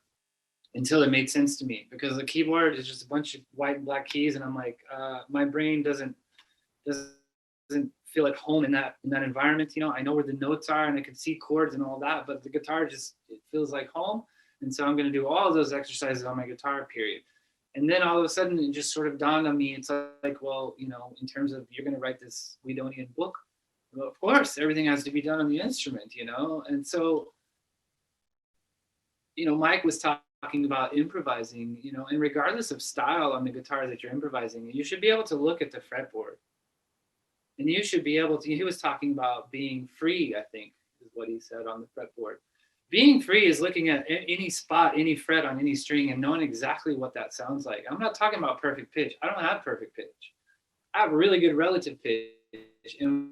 until it made sense to me, because the keyboard is just a bunch of white and black keys, and I'm like, my brain doesn't feel at home in that environment. You know, I know where the notes are and I can see chords and all that, but the guitar it feels like home, and so I'm going to do all of those exercises on my guitar, period. And then all of a sudden, it just sort of dawned on me. It's like, well, you know, in terms of you're going to write this Guidonian book, well, of course, everything has to be done on the instrument, you know. And so, you know, Mike was talking about improvising, you know, and regardless of style on the guitar that you're improvising, you should be able to look at the fretboard And you should be able to, he was talking about being free, I think is what he said on the fretboard. Being free is looking at any spot, any fret on any string and knowing exactly what that sounds like. I'm not talking about perfect pitch. I don't have perfect pitch. I have really good relative pitch. And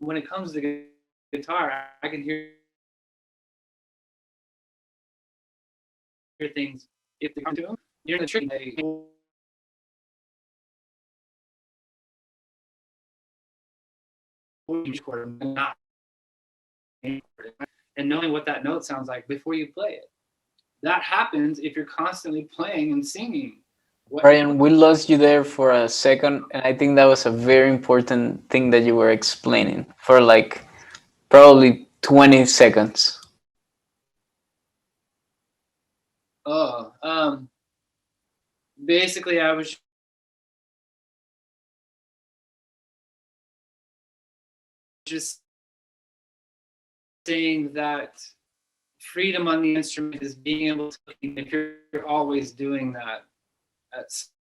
when it comes to guitar, I can hear things if they come to them. You're in the trick. Not, and knowing what that note sounds like before you play it. That happens if you're constantly playing and singing. Bryan, we lost you there for a second, and I think that was a very important thing that you were explaining for like probably 20 seconds. Oh, basically, I was just saying that freedom on the instrument is being able to, if you're always doing that, at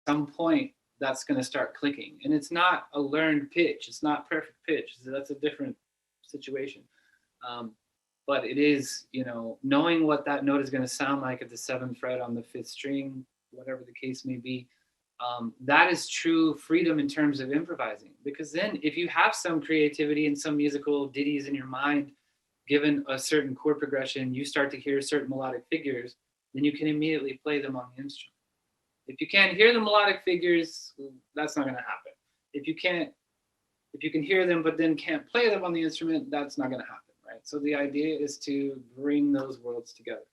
some point that's going to start clicking. And it's not a learned pitch. It's not perfect pitch. So that's a different situation. But it is, you know, knowing what that note is going to sound like at the 7th fret on the 5th string, whatever the case may be. That is true freedom in terms of improvising. Because then if you have some creativity and some musical ditties in your mind, given a certain chord progression, you start to hear certain melodic figures, then you can immediately play them on the instrument. If you can't hear the melodic figures, that's not going to happen. If you can hear them but then can't play them on the instrument, that's not going to happen, right? So the idea is to bring those worlds together.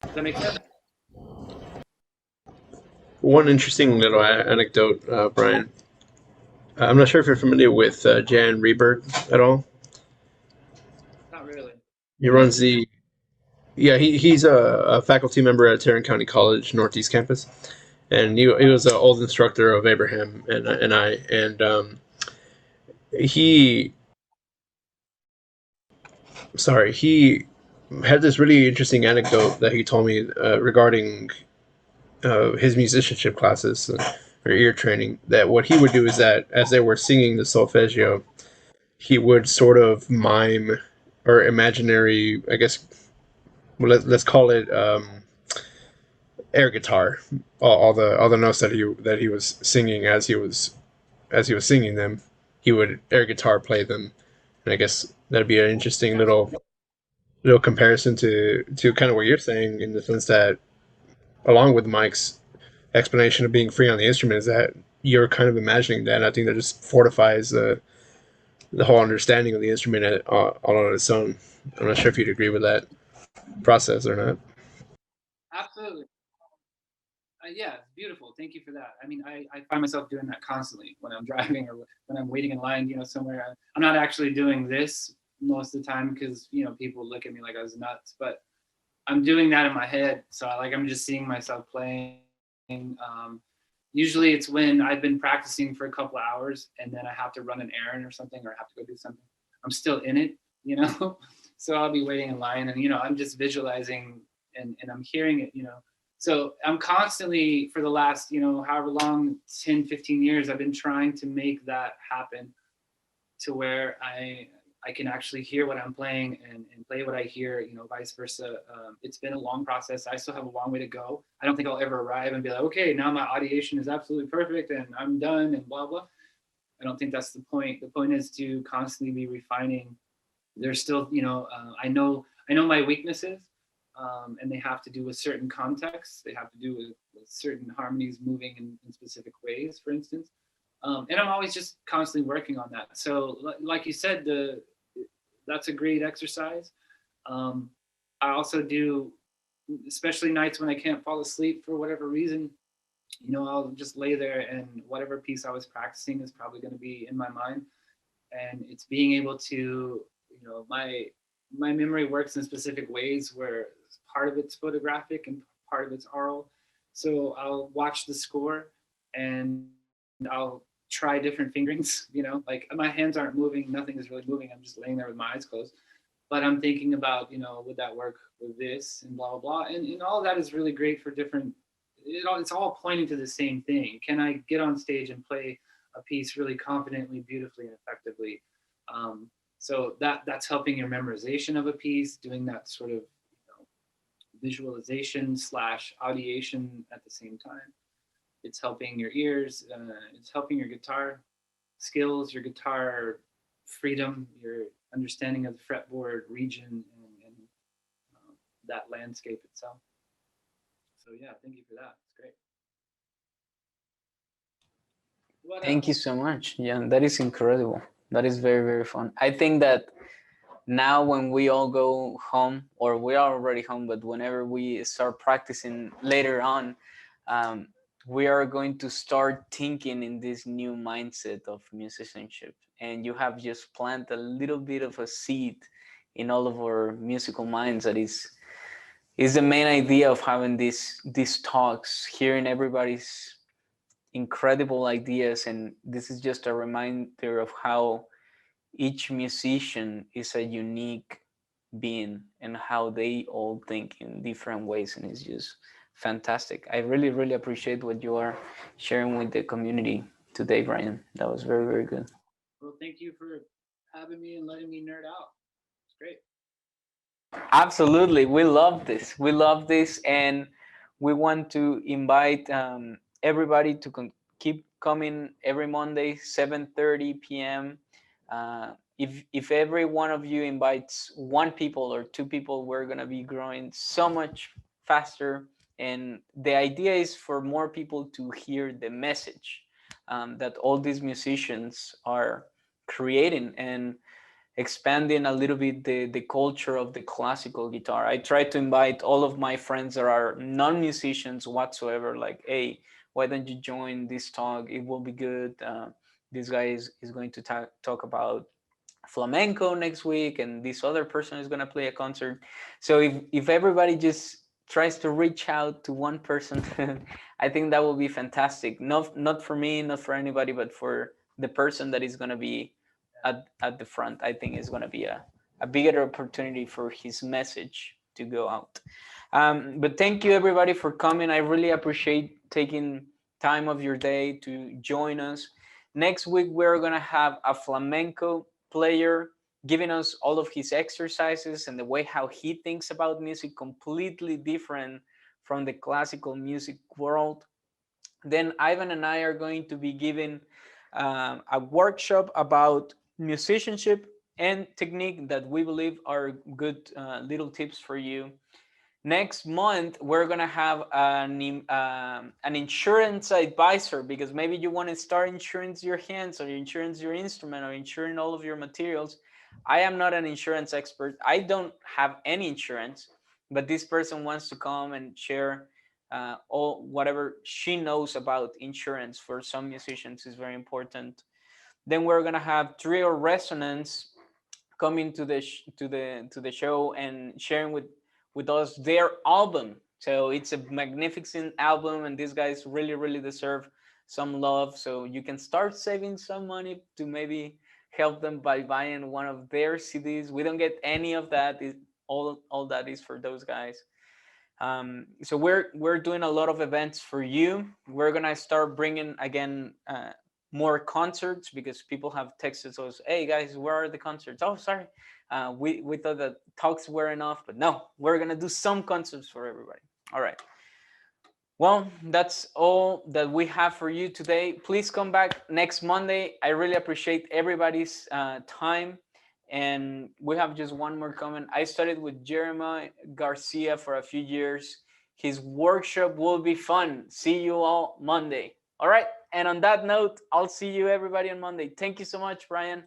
Does that make sense? One interesting little anecdote, Bryan. I'm not sure if you're familiar with Jan Reberg at all. Not really. He runs the he's a faculty member at Tarrant County College Northeast Campus, and he was an old instructor of Abraham and I, and he had this really interesting anecdote that he told me regarding his musicianship classes or ear training. That what he would do is that as they were singing the solfeggio, he would sort of mime or imaginary, I guess, well, let's call it air guitar, all the notes that he was singing as he was singing them, he would air guitar play them, and I guess that'd be an interesting little comparison to kind of what you're saying, in the sense that along with Mike's explanation of being free on the instrument, is that you're kind of imagining that, and I think that just fortifies the whole understanding of the instrument all on its own. I'm not sure if you'd agree with that process or not. Absolutely. Yeah, it's beautiful. Thank you for that. I mean, I find myself doing that constantly when I'm driving or when I'm waiting in line, you know, somewhere. I'm not actually doing this most of the time because, you know, people look at me like I was nuts, but I'm doing that in my head. So I'm just seeing myself playing. Usually it's when I've been practicing for a couple of hours and then I have to run an errand or something, or have to go do something. I'm still in it, you know? So I'll be waiting in line and, you know, I'm just visualizing and I'm hearing it, you know? So I'm constantly, for the last, you know, however long, 10, 15 years, I've been trying to make that happen to where I can actually hear what I'm playing and play what I hear, you know, vice versa. It's been a long process. I still have a long way to go. I don't think I'll ever arrive and be like, okay, now my audiation is absolutely perfect and I'm done and blah, blah. I don't think that's the point. The point is to constantly be refining. There's still, you know, I know my weaknesses. And they have to do with certain contexts. They have to do with certain harmonies moving in specific ways, for instance. And I'm always just constantly working on that. So like you said, that's a great exercise. I also do, especially nights when I can't fall asleep for whatever reason, you know, I'll just lay there and whatever piece I was practicing is probably going to be in my mind. And it's being able to, you know, my memory works in specific ways where part of it's photographic and part of it's oral. So I'll watch the score and I'll try different fingerings, you know, like my hands aren't moving, nothing is really moving. I'm just laying there with my eyes closed. But I'm thinking about, you know, would that work with this and blah, blah, blah. And all of that is really great for different, it's all pointing to the same thing. Can I get on stage and play a piece really confidently, beautifully, and effectively. So that's helping your memorization of a piece, doing that sort of visualization slash audiation at the same time. It's helping your ears. It's helping your guitar skills, your guitar freedom, your understanding of the fretboard region, and that landscape itself. So yeah, thank you for that. It's great. Thank you so much. Yeah, that is incredible. That is very, very fun. I think that now when we all go home, or we are already home, but whenever we start practicing later on, um, we are going to start thinking in this new mindset of musicianship. And you have just planted a little bit of a seed in all of our musical minds. That is the main idea of having these talks, hearing everybody's incredible ideas. And this is just a reminder of how each musician is a unique being and how they all think in different ways, and it's just fantastic. I really, really appreciate what you are sharing with the community today, Bryan. That was very, very good. Well, thank you for having me and letting me nerd out. It's great. Absolutely, we love this. We love this, and we want to invite everybody to keep coming every Monday, 7:30 p.m. If every one of you invites one people or two people, we're gonna be growing so much faster. And the idea is for more people to hear the message that all these musicians are creating, and expanding a little bit the culture of the classical guitar. I try to invite all of my friends that are non-musicians whatsoever, like, hey, why don't you join this talk? It will be good. This guy is going to talk about flamenco next week, and this other person is going to play a concert. So if everybody just tries to reach out to one person, I think that will be fantastic. Not for me, not for anybody, but for the person that is going to be at the front. I think is going to be a bigger opportunity for his message to go out. But thank you everybody for coming. I really appreciate taking time of your day to join us. Next week we're going to have a flamenco player giving us all of his exercises and the way how he thinks about music, completely different from the classical music world. Then Ivan and I are going to be giving a workshop about musicianship and technique that we believe are good little tips for you. Next month, we're gonna have an insurance advisor, because maybe you want to start insuring your hands, or insuring your instrument, or insuring all of your materials. I am not an insurance expert. I don't have any insurance, but this person wants to come and share all whatever she knows about insurance. For some musicians is very important. Then we're gonna have trio resonance coming to the show and sharing with us their album. So it's a magnificent album, and these guys really, really deserve some love. So you can start saving some money to maybe help them by buying one of their CDs. We don't get any of that. All that is for those guys. So we're doing a lot of events for you. We're gonna start bringing again more concerts, because people have texted us, hey guys, where are the concerts? Oh, sorry, we thought that talks were enough, but no, we're gonna do some concerts for everybody. All right, well, that's all that we have for you today. Please come back next Monday. I really appreciate everybody's time. And we have just one more comment. I studied with Jeremiah Garcia for a few years. His workshop will be fun. See you all Monday. All right. And on that note, I'll see you everybody on Monday. Thank you so much, Bryan.